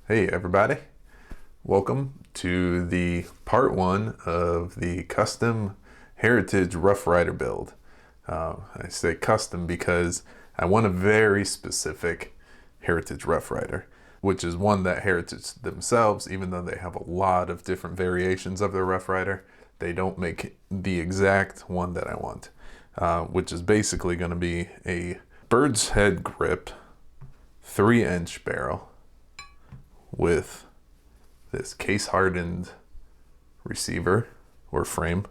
Hey everybody, welcome to the part one of the custom Heritage Rough Rider build. I say custom because I want a very specific Heritage Rough Rider, which is one that Heritage themselves, even though they have a lot of different variations of their Rough Rider, they don't make the exact one that I want, which is basically going to be a bird's head grip 3-inch barrel with this case-hardened receiver or frame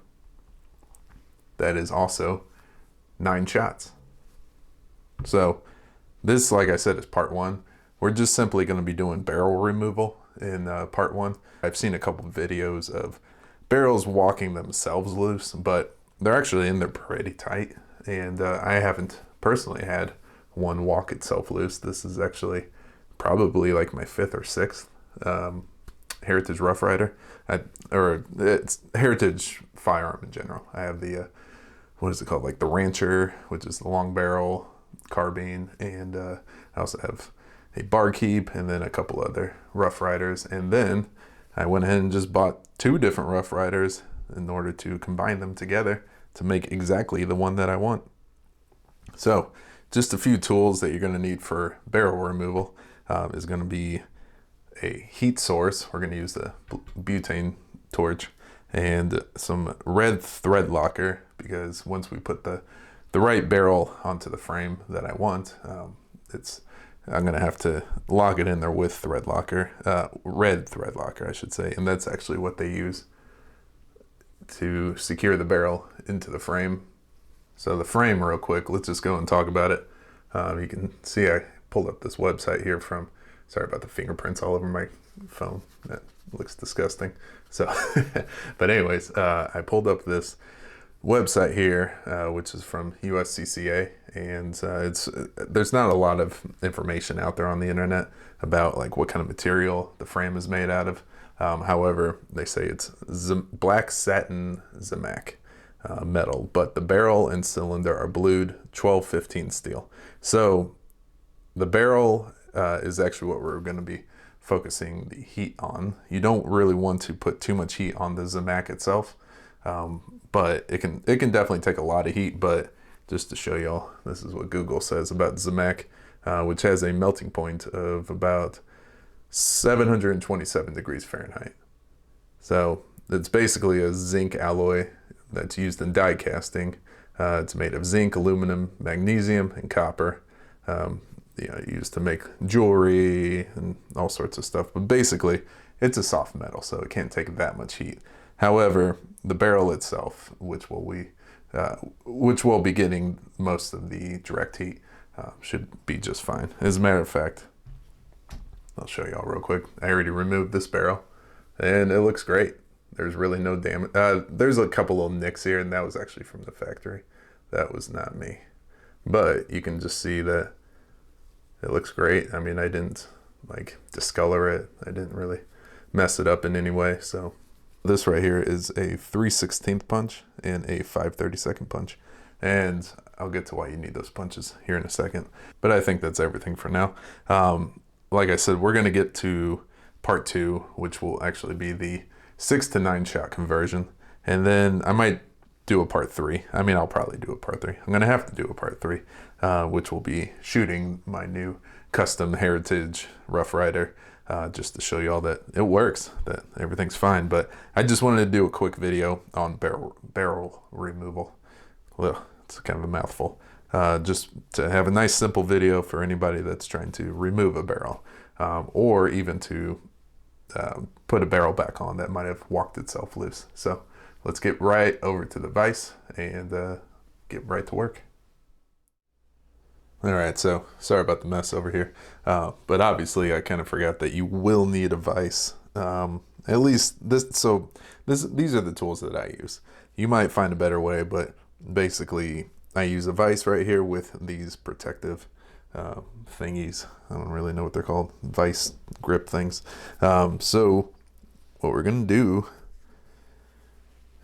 that is also 9 shots. So this, like I said, is part one. We're just simply going to be doing barrel removal in part one. I've seen a couple videos of barrels walking themselves loose, but they're actually in there pretty tight, and I haven't personally had one walk itself loose. This is actually probably like my 5th or 6th Heritage Rough Rider, or it's Heritage firearm in general. I have the what is it called, like the Rancher, which is the long barrel carbine, and I also have a Barkeep and then a couple other Rough Riders, and then I went ahead and just bought 2 different Rough Riders in order to combine them together to make exactly the one that I want. So just a few tools that you're going to need for barrel removal is going to be a heat source. We're going to use the butane torch and some red thread locker, because once we put the right barrel onto the frame that I want, I'm going to have to lock it in there with thread locker, red thread locker I should say, and that's actually what they use to secure the barrel into the frame. So the frame, real quick, let's just go and talk about it. You can see I pulled up this website here from, sorry about the fingerprints all over my phone, that looks disgusting. So but anyways, I pulled up this website here, which is from USCCA, and there's not a lot of information out there on the internet about like what kind of material the frame is made out of. However, they say it's black satin Zamac metal, but the barrel and cylinder are blued 1215 steel. So the barrel is actually what we're going to be focusing the heat on. You don't really want to put too much heat on the Zamac itself, but it can definitely take a lot of heat. But just to show y'all, this is what Google says about Zamac, which has a melting point of about 727 degrees Fahrenheit. So it's basically a zinc alloy that's used in die casting. It's made of zinc, aluminum, magnesium, and copper. Used to make jewelry and all sorts of stuff. But basically, it's a soft metal, so it can't take that much heat. However, the barrel itself, which will be getting most of the direct heat, should be just fine. As a matter of fact, I'll show y'all real quick. I already removed this barrel, and it looks great. There's really no damage. There's a couple little nicks here, and that was actually from the factory. That was not me. But you can just see that it looks great. I mean, I didn't like discolor it. I didn't really mess it up in any way. So this right here is a 3/16 punch and a 5/32 punch. And I'll get to why you need those punches here in a second. But I think that's everything for now. Like I said, we're going to get to part 2, which will actually be the 6 to 9 shot conversion. And then I might do a part 3. I mean, I'll probably do a part 3. I'm going to have to do a part 3, which will be shooting my new custom Heritage Rough Rider, just to show you all that it works, that everything's fine. But I just wanted to do a quick video on barrel removal. Well, it's kind of a mouthful. Just to have a nice simple video for anybody that's trying to remove a barrel, or even to put a barrel back on that might have walked itself loose. So let's get right over to the vise and get right to work. All right, so sorry about the mess over here, but obviously I kind of forgot that you will need a vise. At least these are the tools that I use. You might find a better way, but basically I use a vise right here with these protective thingies. I don't really know what they're called, vise grip things. So what we're gonna do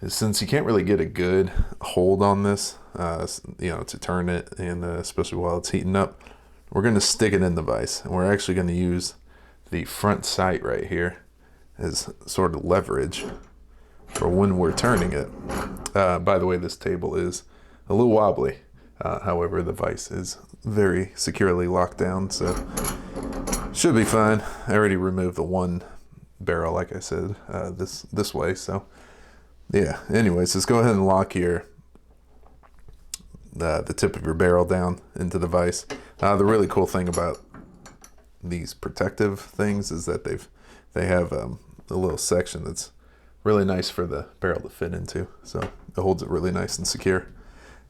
is, since you can't really get a good hold on this, to turn it, and especially while it's heating up, we're gonna stick it in the vise, and we're actually gonna use the front sight right here as sort of leverage for when we're turning it. By the way, this table is a little wobbly. However, the vise is very securely locked down, so should be fine. I already removed the one barrel, like I said, this way. So yeah, anyways, just go ahead and lock the tip of your barrel down into the vise. The really cool thing about these protective things is that they have a little section that's really nice for the barrel to fit into, so it holds it really nice and secure,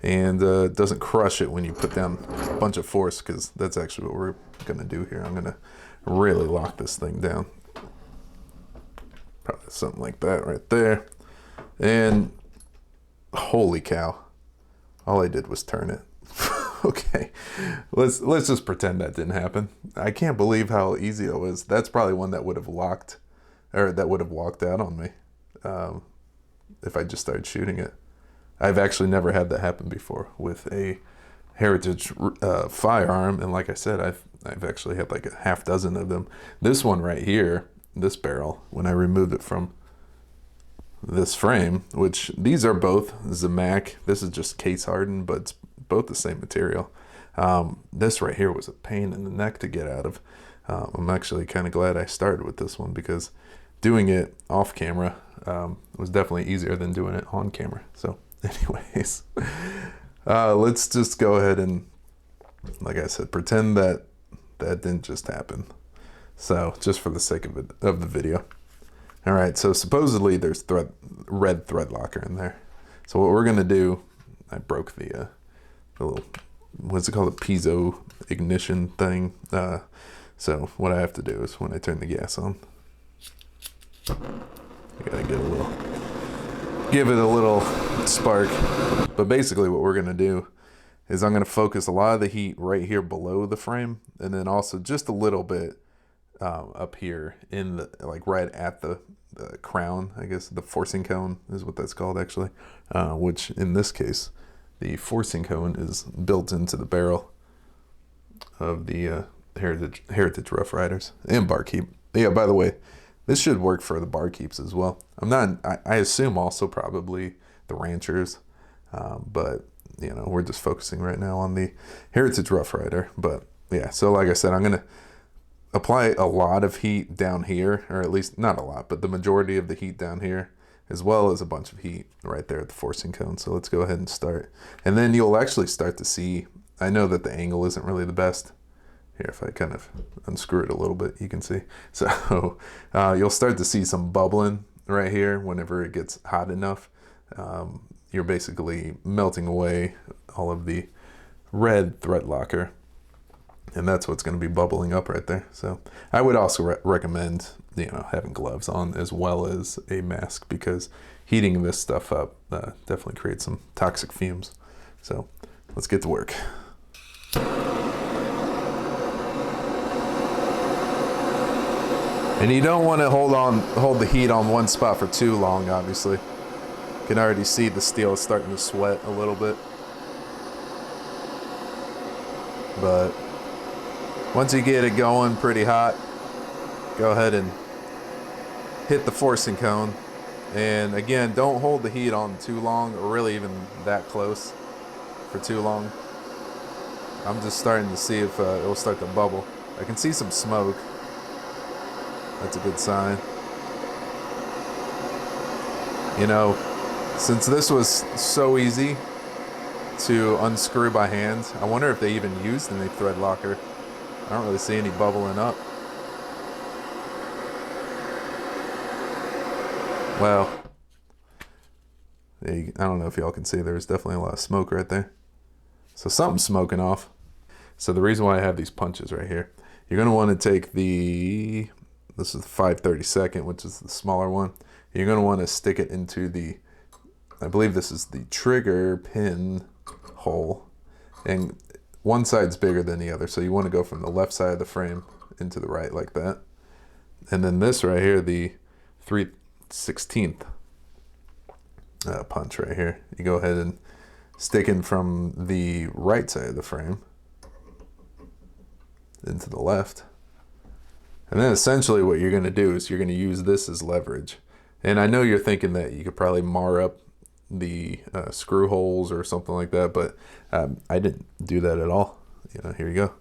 and doesn't crush it when you put down a bunch of force, because that's actually what we're gonna do here. I'm gonna really lock this thing down, probably something like that right there. And holy cow, all I did was turn it. Okay, let's just pretend that didn't happen. I can't believe how easy it was. That's probably one that would have locked, or that would have walked out on me if I just started shooting it. I've actually never had that happen before with a Heritage firearm, and like I said, I've actually had like a half dozen of them. This one right here, this barrel, when I removed it from this frame, which these are both Zamac. This is just case hardened, but it's both the same material. This right here was a pain in the neck to get out of. I'm actually kind of glad I started with this one, because doing it off camera was definitely easier than doing it on camera. So anyways, let's just go ahead and, like I said, pretend that didn't just happen. So just for the sake of the video. All right, so supposedly there's red thread locker in there. So what we're gonna do, I broke the little, what's it called, a piezo ignition thing. So what I have to do is when I turn the gas on, I gotta give it a little spark. But basically what we're gonna do is I'm gonna focus a lot of the heat right here below the frame, and then also just a little bit up here in the, like right at the crown, I guess the forcing cone is what that's called actually, which in this case, the forcing cone is built into the barrel of the Heritage Rough Riders and Barkeep. Yeah, by the way, this should work for the Barkeeps as well. I assume also probably the Ranchers, but you know, we're just focusing right now on the Heritage Rough Rider. But yeah, so like I said, I'm gonna apply a lot of heat down here, or at least not a lot, but the majority of the heat down here, as well as a bunch of heat right there at the forcing cone. So let's go ahead and start. And then you'll actually start to see, I know that the angle isn't really the best. Here, if I kind of unscrew it a little bit, you can see. So you'll start to see some bubbling right here whenever it gets hot enough. You're basically melting away all of the red thread locker, and that's what's going to be bubbling up right there. So I would also recommend, you know, having gloves on as well as a mask, because heating this stuff up definitely creates some toxic fumes. So let's get to work. And you don't want to hold the heat on one spot for too long, obviously. You can already see the steel is starting to sweat a little bit. But once you get it going pretty hot, go ahead and hit the forcing cone. And again, don't hold the heat on too long, or really even that close for too long. I'm just starting to see if it will start to bubble. I can see some smoke. That's a good sign. You know, since this was so easy to unscrew by hand, I wonder if they even used any thread locker. I don't really see any bubbling up. Well, I don't know if y'all can see, there's definitely a lot of smoke right there. So something's smoking off. So the reason why I have these punches right here, you're going to want to take this is the 5/32, which is the smaller one. You're going to want to stick it into the, I believe this is the trigger pin hole, and one side's bigger than the other, so you want to go from the left side of the frame into the right like that. And then this right here, the 3/16 punch right here, you go ahead and stick in from the right side of the frame into the left. And then essentially what you're going to do is you're going to use this as leverage. And I know you're thinking that you could probably mar up the screw holes or something like that, but I didn't do that at all. Here you go.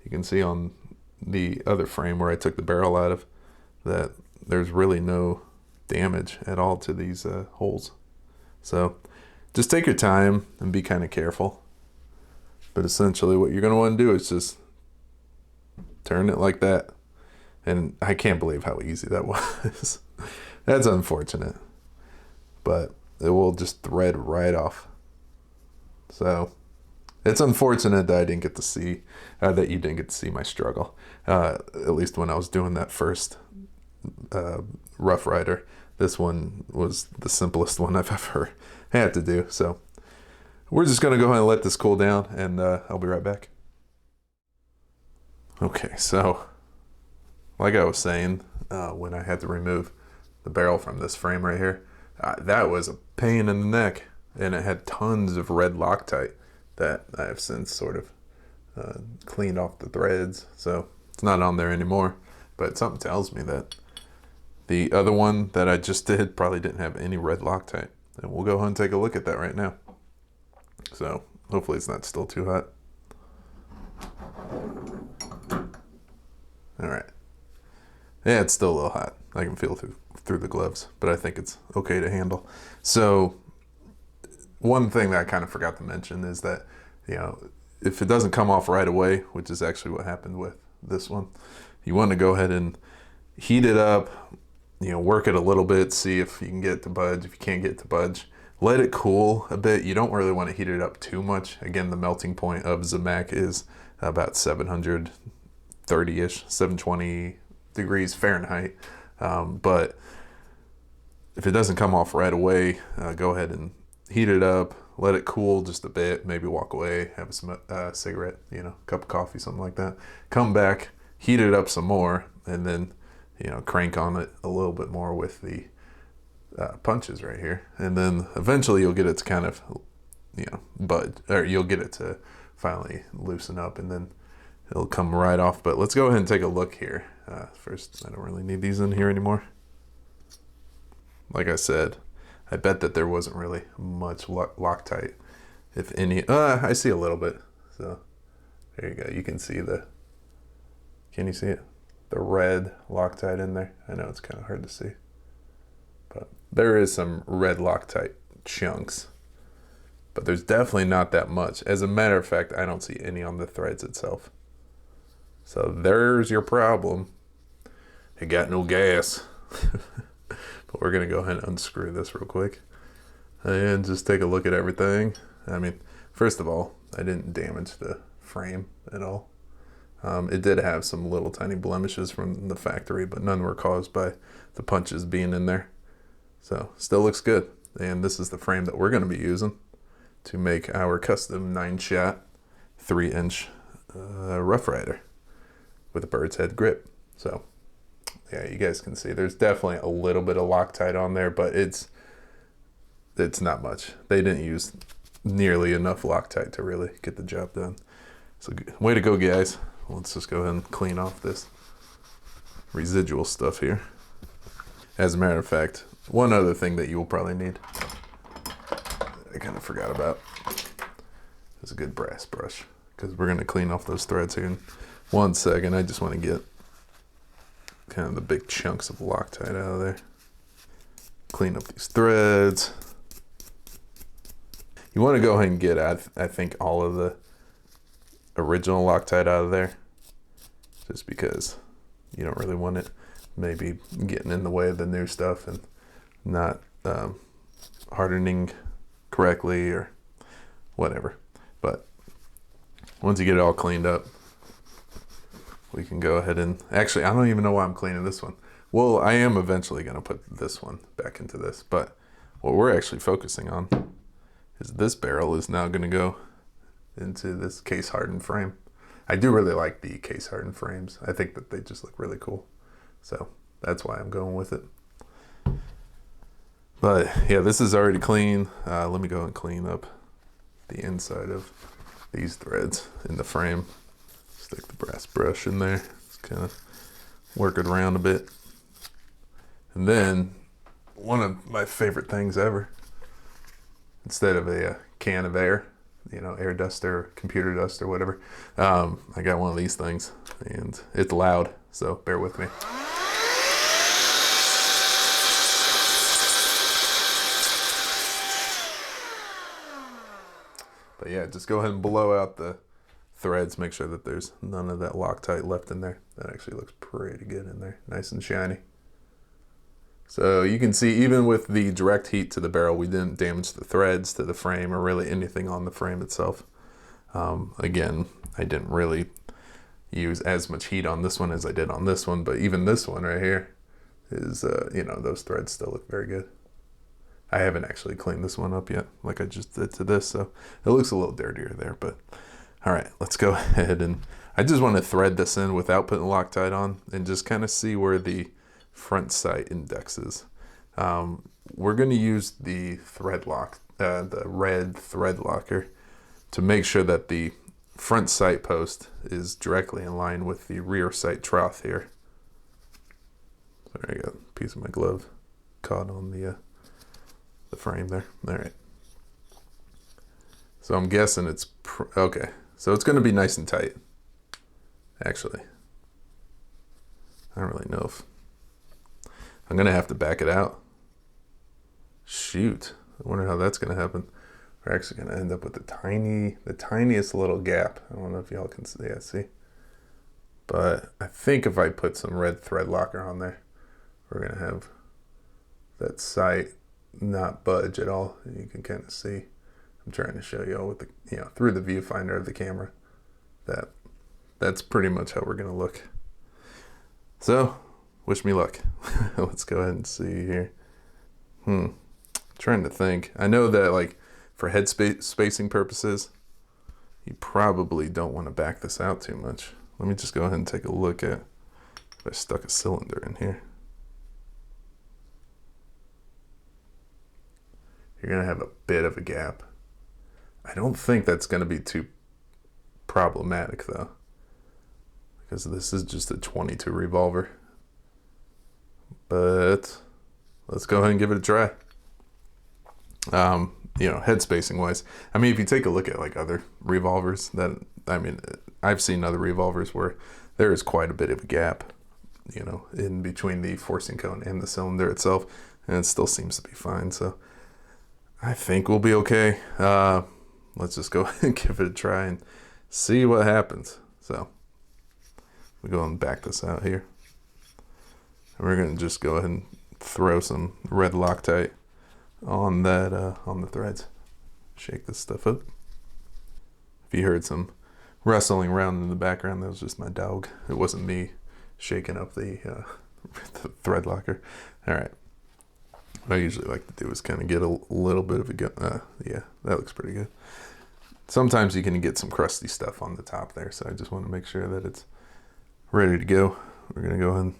You can see on the other frame where I took the barrel out of that there's really no damage at all to these holes. So just take your time and be kind of careful. But essentially what you're going to want to do is just turn it like that. And I can't believe how easy that was. That's unfortunate. But it will just thread right off. So it's unfortunate that I didn't get to see, that you didn't get to see my struggle. At least when I was doing that first Rough Rider. This one was the simplest one I've ever had to do. So we're just going to go ahead and let this cool down, and I'll be right back. Okay, so like I was saying, when I had to remove the barrel from this frame right here, that was a pain in the neck, and it had tons of red Loctite that I have since sort of cleaned off the threads, so it's not on there anymore. But something tells me that the other one that I just did probably didn't have any red Loctite, and we'll go ahead and take a look at that right now. So hopefully it's not still too hot. All right. Yeah, it's still a little hot. I can feel through the gloves, but I think it's okay to handle. So one thing that I kind of forgot to mention is that, if it doesn't come off right away, which is actually what happened with this one, you want to go ahead and heat it up, work it a little bit, see if you can get it to budge. If you can't get it to budge, let it cool a bit. You don't really want to heat it up too much. Again, the melting point of Zamac is about 730-ish, 720 degrees Fahrenheit. But if it doesn't come off right away, go ahead and heat it up, let it cool just a bit, maybe walk away, have a cigarette, cup of coffee, something like that. Come back, heat it up some more, and then, crank on it a little bit more with the punches right here. And then eventually you'll get it to kind of, budge, or you'll get it to finally loosen up, and then it'll come right off. But let's go ahead and take a look here. First, I don't really need these in here anymore. Like I said, I bet that there wasn't really much Loctite, if any. I see a little bit. So there you go. You can see can you see it? The red Loctite in there. I know it's kind of hard to see, but there is some red Loctite chunks, but there's definitely not that much. As a matter of fact, I don't see any on the threads itself. So there's your problem. It got no gas. But we're going to go ahead and unscrew this real quick and just take a look at everything. I mean, first of all, I didn't damage the frame at all. It did have some little tiny blemishes from the factory, but none were caused by the punches being in there. So still looks good. And this is the frame that we're going to be using to make our custom 9-shot 3-inch Rough Rider with a bird's head grip. So yeah, you guys can see there's definitely a little bit of Loctite on there, but it's not much. They didn't use nearly enough Loctite to really get the job done. So way to go, guys. Let's just go ahead and clean off this residual stuff here. As a matter of fact, one other thing that you'll probably need, I kind of forgot about, is a good brass brush, because we're going to clean off those threads here in 1 second. I just want to get kind of the big chunks of Loctite out of there. Clean up these threads. You want to go ahead and get, I think, all of the original Loctite out of there, just because you don't really want it maybe getting in the way of the new stuff and not hardening correctly or whatever. But once you get it all cleaned up, we can go ahead and, actually, I don't even know why I'm cleaning this one. Well, I am eventually going to put this one back into this, but what we're actually focusing on is this barrel is now going to go into this case-hardened frame. I do really like the case-hardened frames. I think that they just look really cool. So that's why I'm going with it. But yeah, this is already clean. Let me go and clean up the inside of these threads in the frame. Stick the brass brush in there. Just kind of work it around a bit. And then one of my favorite things ever, instead of a can of air, air duster, computer dust or whatever, I got one of these things, and it's loud, so bear with me. But yeah, just go ahead and blow out the threads. Make sure that there's none of that Loctite left in there. That actually looks pretty good in there. Nice and shiny. So you can see, even with the direct heat to the barrel, we didn't damage the threads to the frame or really anything on the frame itself. Again, I didn't really use as much heat on this one as I did on this one, but even this one right here is, those threads still look very good. I haven't actually cleaned this one up yet, like I just did to this, so it looks a little dirtier there, but all right, let's go ahead, and I just want to thread this in without putting Loctite on and just kind of see where the front sight index is. We're going to use the thread lock, the red thread locker, to make sure that the front sight post is directly in line with the rear sight trough here. There I got a piece of my glove caught on the frame there. All right. So I'm guessing it's okay. So it's going to be nice and tight. Actually, I don't really know if I'm going to have to back it out. Shoot. I wonder how that's going to happen. We're actually going to end up with the tiniest little gap. I don't know if y'all can see. But I think if I put some red thread locker on there, we're going to have that sight not budge at all. You can kind of see. I'm trying to show y'all with the, through the viewfinder of the camera, that's pretty much how we're going to look. So, wish me luck. Let's go ahead and see here. Trying to think. I know that, like, for head spacing purposes, you probably don't want to back this out too much. Let me just go ahead and take a look at if I stuck a cylinder in here. You're going to have a bit of a gap. I don't think that's going to be too problematic, though, because this is just a 22 revolver. But let's go ahead and give it a try. Head spacing wise, I mean, if you take a look at like other revolvers, I've seen other revolvers where there is quite a bit of a gap, in between the forcing cone and the cylinder itself, and it still seems to be fine. So I think we'll be okay. Let's just go ahead and give it a try and see what happens. So we go and back this out here. And we're going to just go ahead and throw some red Loctite on that, on the threads. Shake this stuff up. If you heard some rustling around in the background, that was just my dog. It wasn't me shaking up the thread locker. All right. What I usually like to do is kind of get a little bit of a, yeah, that looks pretty good. Sometimes you can get some crusty stuff on the top there, so I just want to make sure that it's ready to go. We're going to go ahead and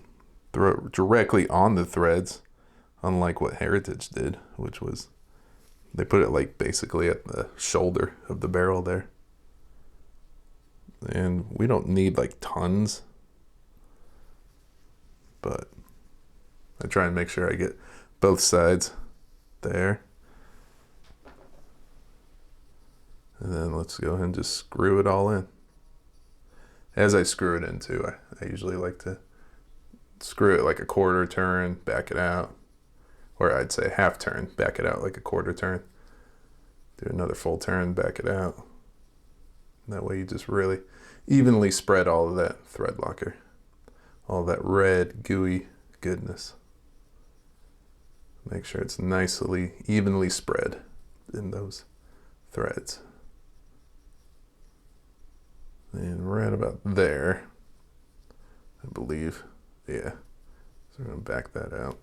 throw it directly on the threads, unlike what Heritage did, which was, they put it like basically at the shoulder of the barrel there. And we don't need like tons, but I try and make sure I get both sides there. And then let's go ahead and just screw it all in. As I screw it in too, I usually like to screw it like a quarter turn, back it out. Or I'd say half turn, back it out like a quarter turn. Do another full turn, back it out. And that way you just really evenly spread all of that thread locker. All that red, gooey goodness. Make sure it's nicely, evenly spread in those threads. And right about there, I believe. Yeah. So we're going to back that out.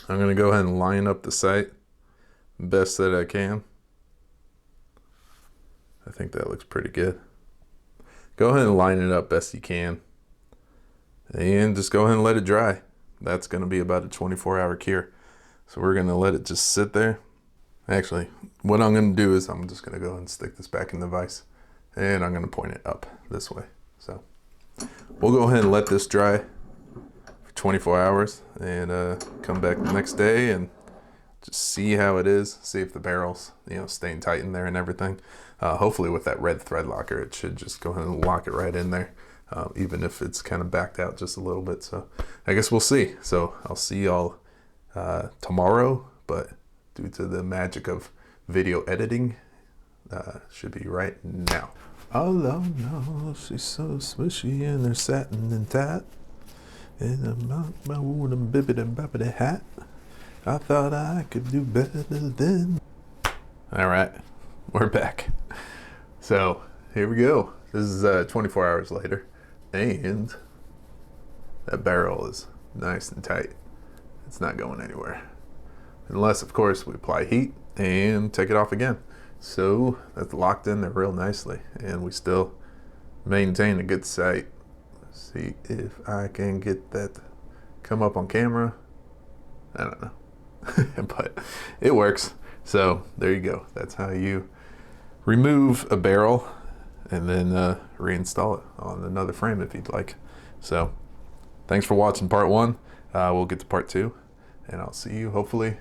I'm going to go ahead and line up the sight best that I can. I think that looks pretty good. Go ahead and line it up best you can. And just go ahead and let it dry. That's going to be about a 24-hour cure. So we're going to let it just sit there. Actually, what I'm going to do is I'm just going to go ahead and stick this back in the vise. And I'm going to point it up this way. So we'll go ahead and let this dry 24 hours and come back the next day and just see how it is, see if the barrel's, you know, staying tight in there and everything. Hopefully with that red thread locker, it should just go ahead and lock it right in there, even if it's kind of backed out just a little bit. So I guess we'll see. So I'll see y'all tomorrow, but due to the magic of video editing, should be right now. Oh no, she's so swishy in her satin and tat, and my wooden bibbity bobbity hat. I thought I could do better than. All right, we're back. So here we go. This is 24 hours later, and that barrel is nice and tight. It's not going anywhere, unless of course we apply heat and take it off again. So that's locked in there real nicely, and we still maintain a good sight. Let's see if I can get that come up on camera. I don't know. But it works. So there you go. That's how you remove a barrel and then reinstall it on another frame if you'd like. So thanks for watching part one. We'll get to part two, and I'll see you hopefully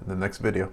in the next video.